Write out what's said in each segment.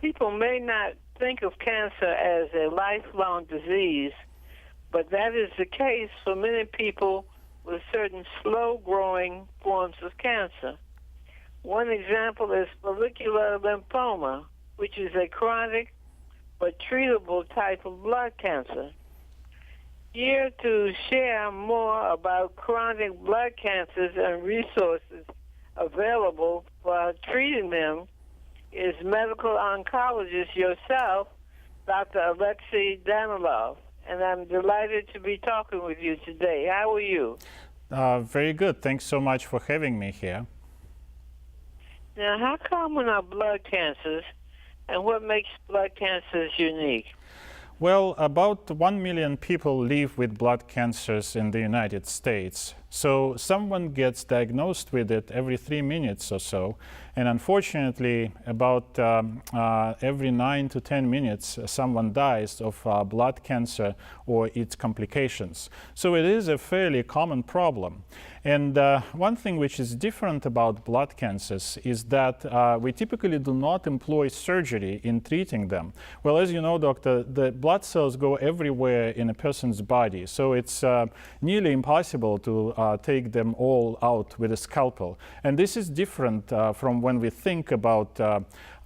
people may not think of cancer as a lifelong disease, but that is the case for many people with certain slow-growing forms of cancer. One example is follicular lymphoma, which is a chronic but treatable type of blood cancer. Here to share more about chronic blood cancers and resources available for treating them is medical oncologist yourself, Dr. Alexey Danilov, and I'm delighted to be talking with you today. How are you? Very good. Thanks so much for having me here. Now, how common are blood cancers, and what makes blood cancers unique? Well, about 1 million people live with blood cancers in the United States. So someone gets diagnosed with it every 3 minutes or so. And unfortunately, about every 9 to 10 minutes, someone dies of blood cancer or its complications. So it is a fairly common problem. And one thing which is different about blood cancers is that we typically do not employ surgery in treating them. Well, as you know, doctor, the blood cells go everywhere in a person's body. So it's nearly impossible to take them all out with a scalpel. And this is different from when we think about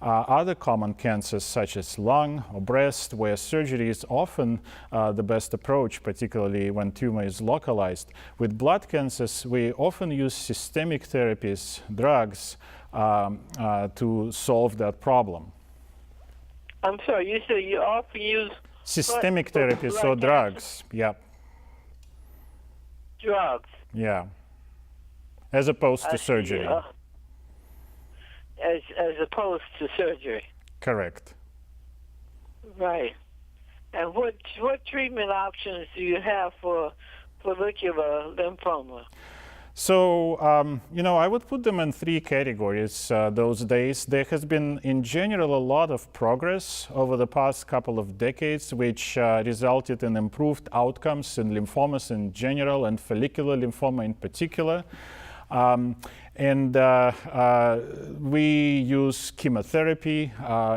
other common cancers such as lung or breast, where surgery is often the best approach, particularly when tumor is localized. With blood cancers, we often use systemic therapies, drugs, to solve that problem. I'm sorry, you said you often use systemic therapies, so drugs, yeah. Drugs? Yeah, as opposed to surgery. As opposed to surgery. Correct. Right. And what treatment options do you have for follicular lymphoma? So, you know, I would put them in 3 categories those days. There has been, in general, a lot of progress over the past couple of decades, which resulted in improved outcomes in lymphomas in general and follicular lymphoma in particular. We use chemotherapy.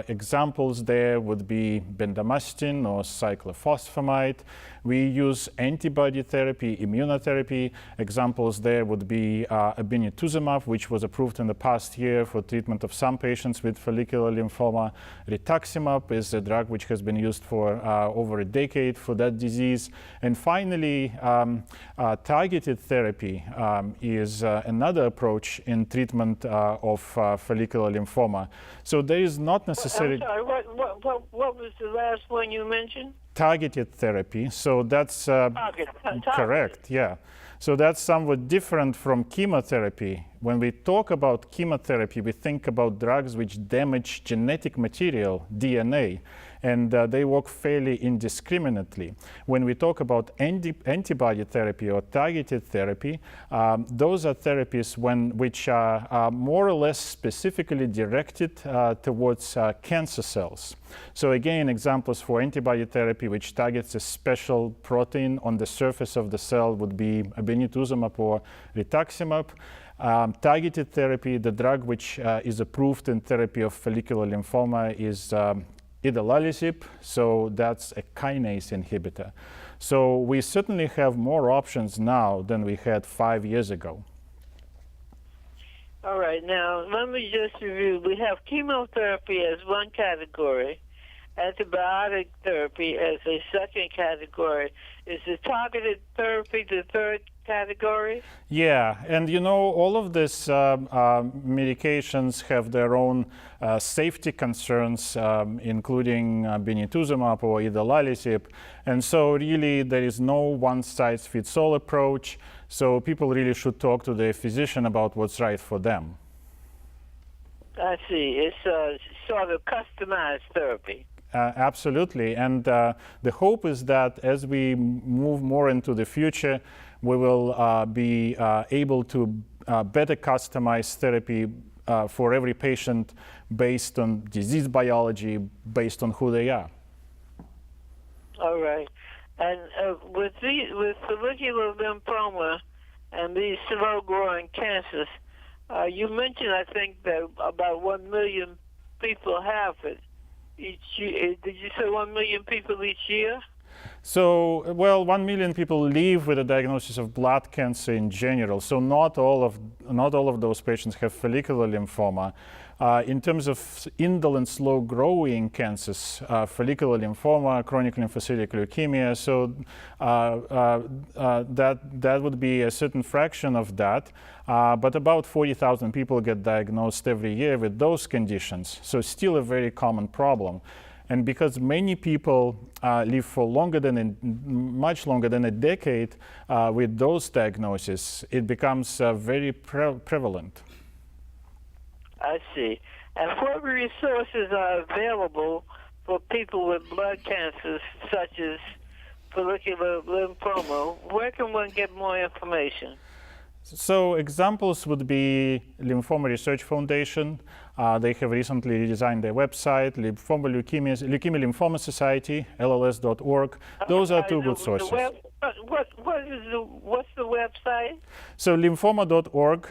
Examples there would be bendamustine or cyclophosphamide. We use antibody therapy, immunotherapy. Examples there would be obinutuzumab, which was approved in the past year for treatment of some patients with follicular lymphoma. Rituximab is a drug which has been used for over a decade for that disease. And finally, targeted therapy is another approach in treatment of follicular lymphoma. So there is not necessarily... I'm sorry, what was the last one you mentioned? Targeted therapy. So that's correct, yeah. So that's somewhat different from chemotherapy. When we talk about chemotherapy, we think about drugs which damage genetic material, DNA, and they work fairly indiscriminately. When we talk about antibody therapy or targeted therapy, those are therapies which are more or less specifically directed towards cancer cells. So again, examples for antibody therapy which targets a special protein on the surface of the cell would be obinutuzumab or rituximab. Targeted therapy, the drug which is approved in therapy of follicular lymphoma is idelalisib, so that's a kinase inhibitor. So we certainly have more options now than we had 5 years ago. All right, now let me just review. We have chemotherapy as one category, antibiotic therapy as a second category. Is the targeted therapy the third category? Yeah, and you know, all of these medications have their own safety concerns, including obinutuzumab or idelalisib. And so really there is no one-size-fits-all approach. So people really should talk to their physician about what's right for them. I see. It's a sort of customized therapy. Absolutely. And the hope is that as we move more into the future, we will be able to better customize therapy for every patient based on disease biology, based on who they are. All right. And with follicular lymphoma and these slow-growing cancers, you mentioned, I think, that about 1 million people have it. each year. Did you say 1 million people each year? So, well, 1 million people live with a diagnosis of blood cancer in general. So not all of those patients have follicular lymphoma. In terms of indolent, slow-growing cancers, follicular lymphoma, chronic lymphocytic leukemia, so that would be a certain fraction of that. But about 40,000 people get diagnosed every year with those conditions. So still a very common problem. And because many people live for much longer than a decade with those diagnoses, it becomes very prevalent. I see. And what resources are available for people with blood cancers such as follicular lymphoma? Where can one get more information? So examples would be Lymphoma Research Foundation. They have recently redesigned their website, Leukemia Lymphoma Society, LLS.org. Those are two good sources. What's the website? So lymphoma.org,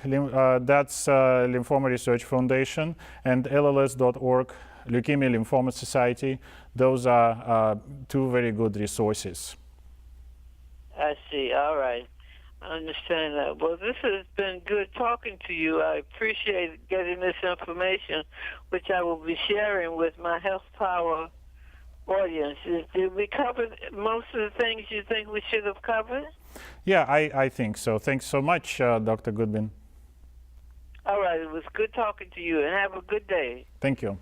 that's Lymphoma Research Foundation, and LLS.org, Leukemia Lymphoma Society. Those are two very good resources. I see. All right. I understand that. Well, this has been good talking to you. I appreciate getting this information, which I will be sharing with my Health Power audiences. Did we cover most of the things you think we should have covered? Yeah, I think so. Thanks so much, Dr. Goodwin. All right. It was good talking to you, and have a good day. Thank you.